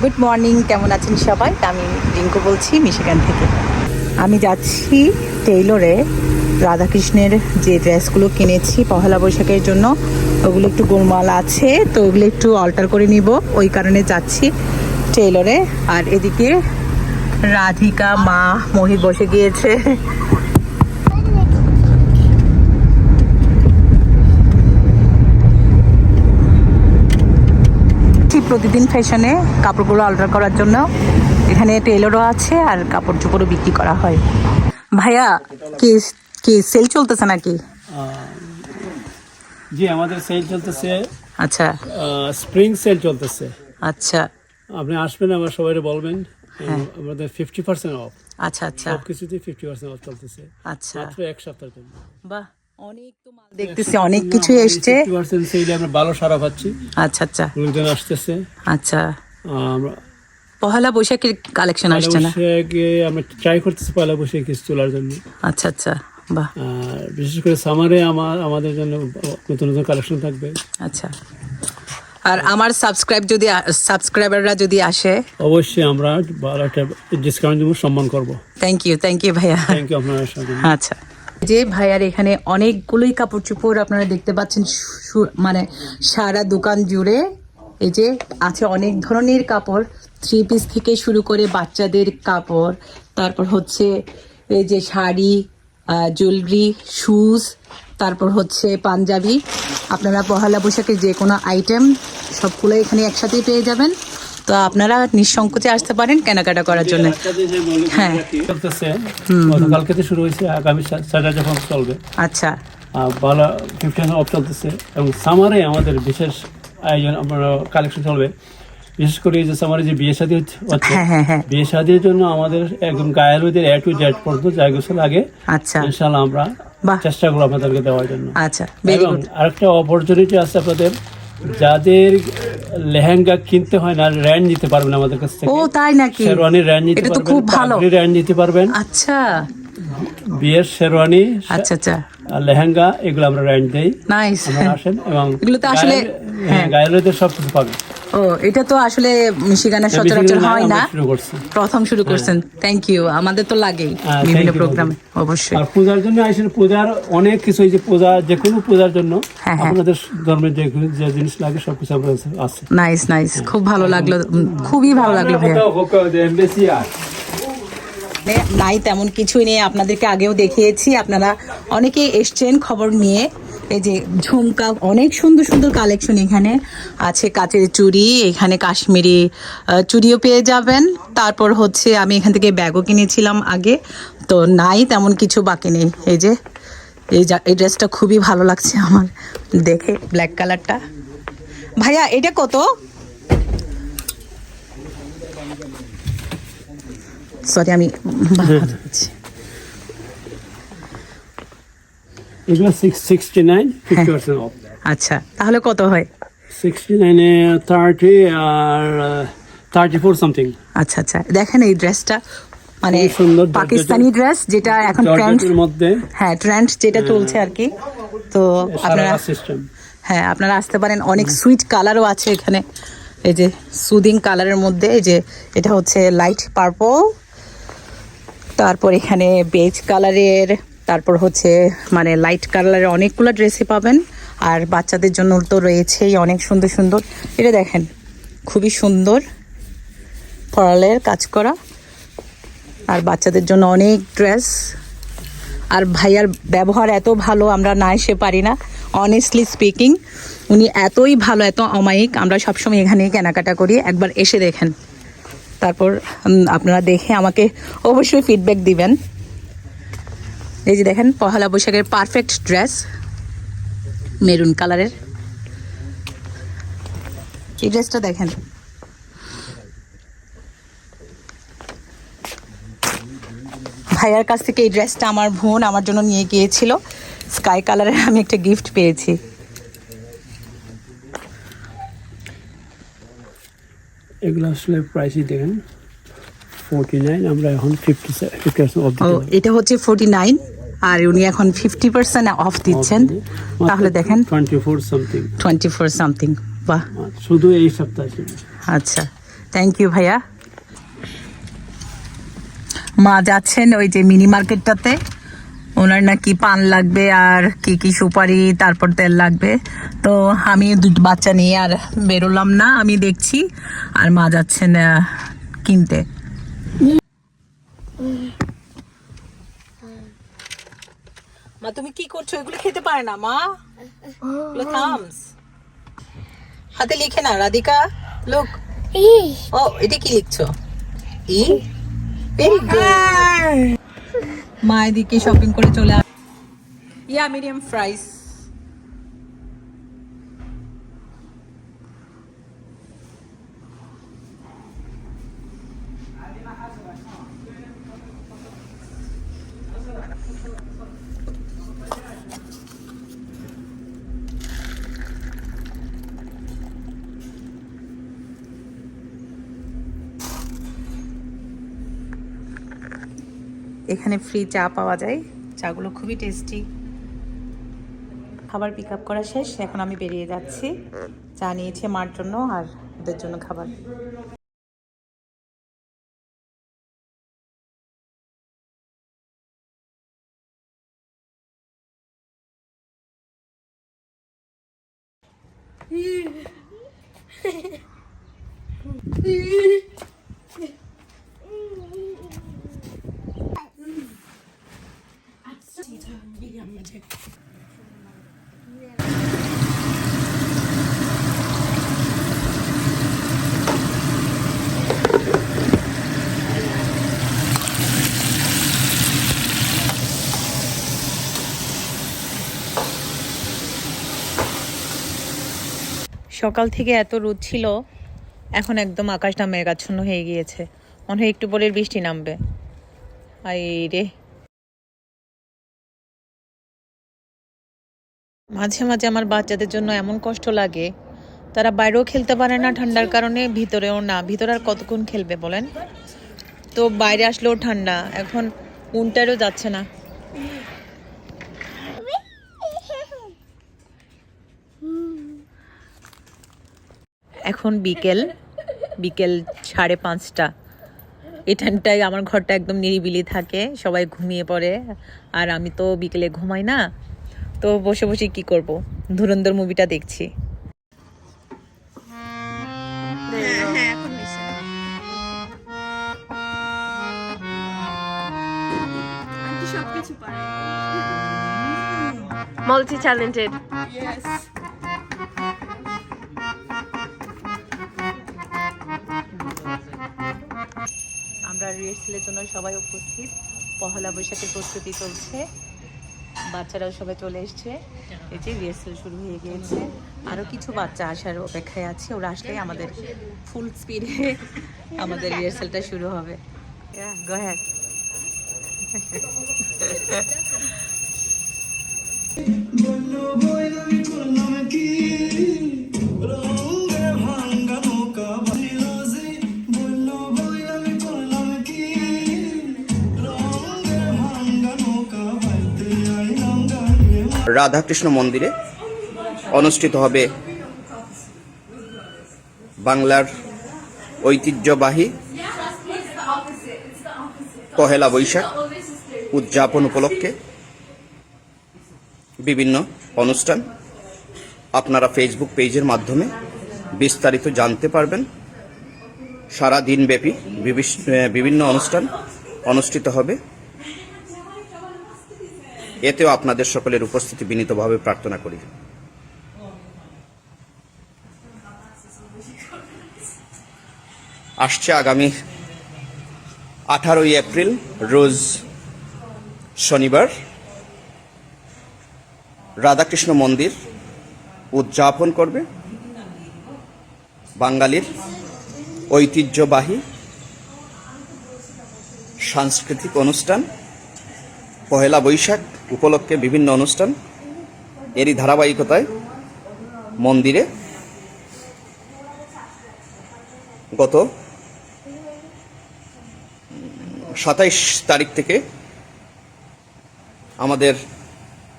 Good morning, কেমন আছেন সবাই? আমি রিঙ্কু বলছি মিশিগান থেকে। আমি যাচ্ছি টেইলরে রাধাকৃষ্ণের যে ড্রেসগুলো কিনেছি পহেলা বৈশাখের জন্য, ওগুলো একটু গোলমাল আছে, তো ওগুলো একটু অল্টার করে নিব, ওই কারণে যাচ্ছি টেইলরে। আর এদিকে রাধিকা মা মহিত বসে গিয়েছে। প্রতিদিন ফ্যাশনে কাপড়গুলো অল্টার করার জন্য এখানে টেইলরও আছে আর কাপড় চোপড়ও বিক্রি করা হয়। ভাইয়া কি কি সেল চলতেছে নাকি? জি, আমাদের সেল চলতেছে। আচ্ছা, স্প্রিং সেল চলতেছে। আচ্ছা, আপনি আসবেন, আমার সবাই বলবেন। আমাদের 50% অফ। আচ্ছা আচ্ছা, সব কিছুতে 50% অফ চলতেছে। আচ্ছা, মাত্র এক সপ্তাহের জন্য। বাহ, অনেক তো মাল দেখতেছি, অনেক কিছু এসছে। 50% সেলে আমরা ভালো সারা পাচ্ছি। আচ্ছা আচ্ছা, লোকজন আসতেছে। আচ্ছা, আমরা পহেলা বৈশাখের কালেকশন আসছে না? আমরা ট্রাই করতেছি পয়লা বৈশাখে কিছু তোলার জন্য। আচ্ছা আচ্ছা, বাহ। আর বিশেষ করে সামারে আমাদের জন্য নতুন নতুন কালেকশন থাকবে। আচ্ছা, আর আমার সাবস্ক্রাইবাররা যদি আসে অবশ্যই আমরা ভালো একটা ডিসকাউন্ট দেবো, সম্মান করবো। থ্যাংক ইউ ভাইয়া। থ্যাংক ইউ আপনার সাথে। আচ্ছা, যে ভাইয়ার এখানে অনেকগুলোই কাপড় চোপড় আপনারা দেখতে পাচ্ছেন, মানে সারা দোকান জুড়ে এই যে আছে অনেক ধরনের কাপড়, 3 পিস থেকে শুরু করে বাচ্চাদের কাপড়, তারপর হচ্ছে এই যে শাড়ি, জুয়েলারি, শুজ, তারপর হচ্ছে পাঞ্জাবি। আপনারা পহেলা বৈশাখের যে কোনো আইটেম সবগুলো এখানে একসাথেই পেয়ে যাবেন। তো আপনারা নিঃসংকোচে আসতে পারেন কেনাকাটা করার জন্য। হ্যাঁ, গতকালকে তো শুরু হয়েছে, আগামী স্যাটারডে পর্যন্ত চলবে। আচ্ছা, ভালো 50% অফ চলতেছে এবং সামারে আমাদের বিশেষ আয়োজন, আমরা কালেকশন চলবে। বিশেষ করে এই যে সামারে যে বিয়ে শাদী হচ্ছে, বিয়ে শাদীর জন্য আমাদের একদম গায়েলদের A to Z পর্যন্ত যা কিছু লাগে, আচ্ছা, ইনশাআল্লাহ আমরা চেষ্টা করবো আপনাদেরকে দেওয়ার জন্য। আচ্ছা, এবং আরেকটা অপরচুনিটি আছে আপনাদের, যাদের লেহেঙ্গা কিনতে হয় না, র্যান্ড নিতে পারবেন আমাদের কাছ থেকে। ও তাই নাকি? শেরওয়ানি র্যান্ড নিতে পারবেন, খুব ভালো। র্যান্ড নিতে পারবেন। আচ্ছা, বিয়ের শেরওয়ানি, আচ্ছা আচ্ছা, লেহেঙ্গা, এগুলো আমরা র্যান্ড দেই। নাইস। আপনারা আসেন এবং এগুলো তো আসলে গায়েলদের সব কিছু পাবেন। ও, এটা তো আসলে মিশিগানের সচরাচর হয় না, প্রথম শুরু করছেন। থ্যাংক ইউ, আমাদের তো লাগেই বিভিন্ন প্রোগ্রামে। অবশ্যই। আর পূজার জন্য আসেন, পূজার অনেক কিছু, এই যে পূজা, যে কোনো পূজার জন্য আপনাদের ধর্মের যে জিনিস লাগে সবকিছু আপনার আছে। নাইস নাইস, খুব ভালো লাগলো, খুবই ভালো লাগলো ভাইয়া। নাই তেমন কিছুই নেই, আপনাদেরকে আগেও দেখিয়েছি, আপনারা অনেকেই এসছেন খবর নিয়ে। এই যে ঝুমকা, অনেক সুন্দর সুন্দর কালেকশন এখানে আছে, কাচের চুড়ি, এখানে কাশ্মীরি চুড়িও পেয়ে যাবেন। তারপর হচ্ছে আমি এখান থেকে ব্যাগও কিনেছিলাম আগে, তো নাই তেমন কিছু বাকি নেই। এই যে এই ড্রেসটা খুবই ভালো লাগছে আমার দেখে, ব্ল্যাক কালারটা। ভাইয়া এটা কত? সরি, আমি এগুলো 669, 50% অফ। আচ্ছা, তাহলে কত হয়? 69-এ 30 আর 34 সামথিং। আচ্ছা আচ্ছা, দেখেন এই ড্রেসটা, মানে সুন্দর পাকিস্তানি ড্রেস, যেটা এখন ট্রেন্ড মধ্যে, হ্যাঁ ট্রেন্ড যেটা চলছে আর কি। তো আপনারা হ্যাঁ আপনারা আসতে পারেন, অনেক সুইট কালারও আছে এখানে। এই যে সুদিং কালারের মধ্যে, এই যে এটা হচ্ছে লাইট পার্পল, তারপর এখানে বেজ কালারের, তারপর হচ্ছে মানে লাইট কালারের অনেকগুলো ড্রেসই পাবেন। আর বাচ্চাদের জন্য তো রয়েছেই অনেক সুন্দর সুন্দর। এটা দেখেন, খুবই সুন্দর ফরালের কাজ করা, আর বাচ্চাদের জন্য অনেক ড্রেস। আর ভাইয়ার ব্যবহার এত ভালো, আমরা না এসে পারি না, অনেস্টলি স্পিকিং। উনি এতই ভালো, এত অমায়িক, আমরা সবসময় এখানেই কেনাকাটা করি। একবার এসে দেখেন, তারপর আপনারা দেখে আমাকে অবশ্যই ফিডব্যাক দিবেন। এই যে দেখেন পহেলা বৈশাখের পারফেক্ট ড্রেস, মেরুন কালারের এই ড্রেসটা দেখেন। ভাইয়ার কাছ থেকে এই ড্রেসটা আমার বোন আমার জন্য নিয়ে গিয়েছিল, স্কাই কালারের, আমি একটা গিফট পেয়েছি। এগুলো আসলে প্রাইসই দেখেন 49, আমরা এখন 50% অফ দিচ্ছি। এটা হচ্ছে 49 আর উনি এখন 50% অফ দিচ্ছেন। তাহলে দেখেন 24 সামথিং। বাহ, শুধু এই সপ্তাহে। আচ্ছা, থ্যাংক ইউ ভাইয়া। মা যাচ্ছেন ওই যে মিনি মার্কেটটাতে, ওনার নাকি পান লাগবে আর কি কি সুপারি, তারপর তেল লাগবে। তো আমি দুটো বাচ্চা নিয়ে আর বেরোলাম না, আমি দেখছি, আর মা যাচ্ছেন কিনতে। মা তুমি কি করছো? এগুলো খেতে পারে না মা, এগুলো থামস। হাতে লিখে না রাধিকা, লোক। ও এটা কি লিখছো? ই, ভেরি গুড। মা এদিকে শপিং করে চলে আস। ইয়া মিডিয়াম ফ্রাইস। এখানে ফ্রি চা পাওয়া যায়, চাগুলো খুবই টেস্টি। খাবার পিক আপ করা শেষ, এখন আমি বেরিয়ে যাচ্ছি। চা নিয়েছি মার জন্য আর ওদের জন্য খাবার। সকাল থেকে এত রোদ ছিল, এখন একদম আকাশটা মেঘাচ্ছন্ন হয়ে গিয়েছে, মনে হয় একটু পরে বৃষ্টি নামবে। আই রে, মাঝে মাঝে আমার বাচ্চাদের জন্য এমন কষ্ট লাগে, তারা বাইরেও খেলতে পারে না ঠান্ডার কারণে, ভিতরেও না। ভিতরে আর কতক্ষণ খেলবে বলেন? তো বাইরে আসলেও ঠান্ডা, এখন উইন্টারও যাচ্ছে না। এখন বিকেল 5:30। এই টাইমটায় আমার ঘরটা একদম নিরিবিলি থাকে, সবাই ঘুমিয়ে পড়ে, আর আমি তো বিকেলে ঘুমাই না। তো বসে বসে কি করব, ধুরন্ধর মুভিটা দেখছি। Multi-talented. Yes. আমরা রিহার্সালের জন্য সবাই উপস্থিত, পহেলা বৈশাখের প্রস্তুতি চলছে, বাচ্চারাও সবাই চলে এসছে। এই যে রিহার্সাল শুরু হয়ে গিয়েছে, আরও কিছু বাচ্চা আসার অপেক্ষায় আছে, ওরা আসলেই আমাদের ফুল স্পিডে আমাদের রিহার্সালটা শুরু হবে। Go ahead. রাধাকৃষ্ণ মন্দিরে অনুষ্ঠিত হবে বাংলার ঐতিহ্যবাহী পহেলা বৈশাখ উদযাপন উপলক্ষে বিভিন্ন অনুষ্ঠান। আপনারা ফেসবুক পেজের মাধ্যমে বিস্তারিত জানতে পারবেন। সারা দিনব্যাপী বিভিন্ন অনুষ্ঠান অনুষ্ঠিত হবে, এতেও আপনাদের সকলের উপস্থিতি বিনীতভাবে প্রার্থনা করি। আসছে আগামী 18ই এপ্রিল রোজ শনিবার রাধাকৃষ্ণ মন্দির উদযাপন করবে বাঙালির ঐতিহ্যবাহী সাংস্কৃতিক অনুষ্ঠান পহেলা বৈশাখ উপলক্ষে বিভিন্ন অনুষ্ঠান। এরই ধারাবাহিকতায় মন্দিরে গত 27 তারিখ থেকে আমাদের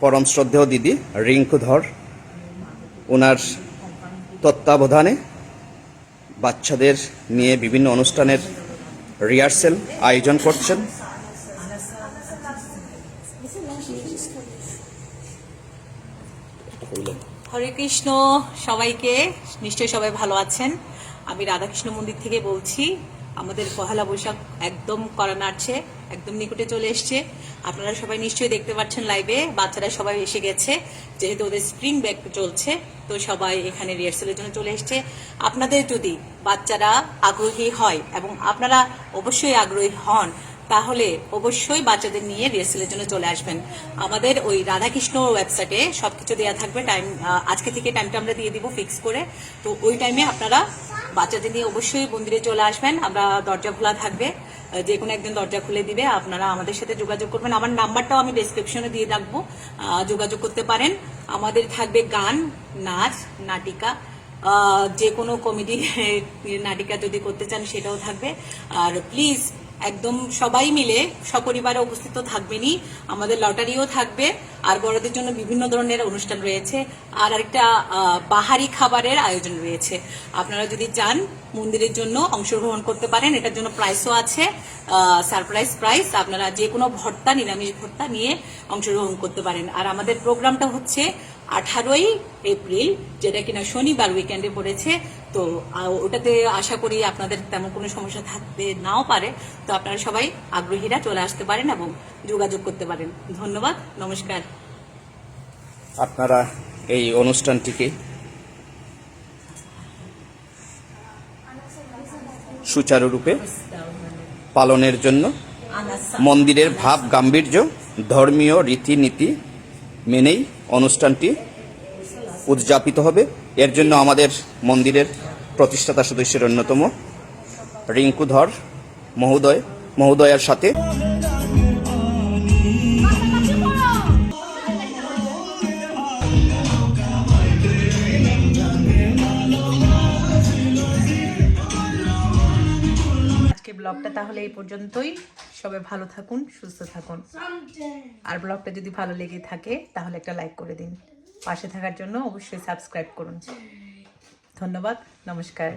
পরম শ্রদ্ধেয় দিদি রিঙ্কু ধর ওনার তত্ত্বাবধানে বাচ্চাদের নিয়ে বিভিন্ন অনুষ্ঠানের রিহার্সেল আয়োজন করছেন। হরে কৃষ্ণ সবাইকে, নিশ্চয়ই সবাই ভালো আছেন। আমি রাধাকৃষ্ণ মন্দির থেকে বলছি। আমাদের পহেলা বৈশাখ একদম করা নাড়ছে, একদম নিকটে চলে এসছে। আপনারা সবাই নিশ্চয়ই দেখতে পাচ্ছেন লাইভে, বাচ্চারা সবাই এসে গেছে, যেহেতু ওদের স্প্রিং ব্রেক চলছে, তো সবাই এখানে রিহার্সেলের জন্য চলে এসছে। আপনাদের যদি বাচ্চারা আগ্রহী হয় এবং আপনারা অবশ্যই আগ্রহী হন, তাহলে অবশ্যই বাচ্চাদের নিয়ে রিহার্সেলের জন্য চলে আসবেন। আমাদের ওই রাধাকৃষ্ণ ওয়েবসাইটে সবকিছু দেওয়া থাকবে, টাইম আজকে থেকে টাইমটা আমরা দিয়ে দিব ফিক্স করে। তো ওই টাইমে আপনারা বাচ্চাদের নিয়ে অবশ্যই মন্দিরে চলে আসবেন। আমরা দরজা খোলা থাকবে, যে কোনো একজন দরজা খুলে দিবে। আপনারা আমাদের সাথে যোগাযোগ করবেন। আমার নাম্বারটাও আমি ডেসক্রিপশনে দিয়ে রাখবো, যোগাযোগ করতে পারেন। আমাদের থাকবে গান, নাচ, নাটিকা, যে কোনো কমেডি নাটিকা যদি করতে চান সেটাও থাকবে। আর প্লিজ একদম সবাই মিলে সপরিবারে উপস্থিত থাকবেনই। আমাদের লটারিও থাকবে, আর বড়দের জন্য বিভিন্ন ধরনের অনুষ্ঠান রয়েছে, আর একটা বাহারি খাবারের আয়োজন রয়েছে। আপনারা যদি চান মন্দিরের জন্য অংশগ্রহণ করতে পারেন, এটার জন্য প্রাইসও আছে, সারপ্রাইজ প্রাইস। আপনারা যে কোনো ভর্তা, নিরামিষ ভর্তা নিয়ে অংশগ্রহণ করতে পারেন। আর আমাদের প্রোগ্রামটা হচ্ছে 18ই এপ্রিল, যেটা কিনা শনিবার উইকেন্ডে পড়েছে। তো ওটাতে আশা করি আপনাদের তেমন কোনো সমস্যা থাকতে নাও পারে। তো আপনারা সবাই আগ্রহীরা চলে আসতে পারেন এবং যোগাযোগ করতে পারেন। ধন্যবাদ, নমস্কার। আপনারা এই অনুষ্ঠানটিকে সুচারুরূপে পালনের জন্য মন্দিরের ভাব গাম্ভীর্য, ধর্মীয় রীতিনীতি মেনেই অনুষ্ঠানটি উদযাপিত হবে। এর জন্য আমাদের মন্দিরের প্রতিষ্ঠাতা সদস্যের অন্যতম রিঙ্কু ধর মহোদয়ার সাথে আজকে ব্লগটা তাহলে এই পর্যন্তই। সবাই ভালো থাকুন, সুস্থ থাকুন। আর ব্লগটা যদি ভালো লেগে থাকে তাহলে একটা লাইক করে দিন। পাশে থাকার জন্য অবশ্যই সাবস্ক্রাইব করুন। ধন্যবাদ, নমস্কার।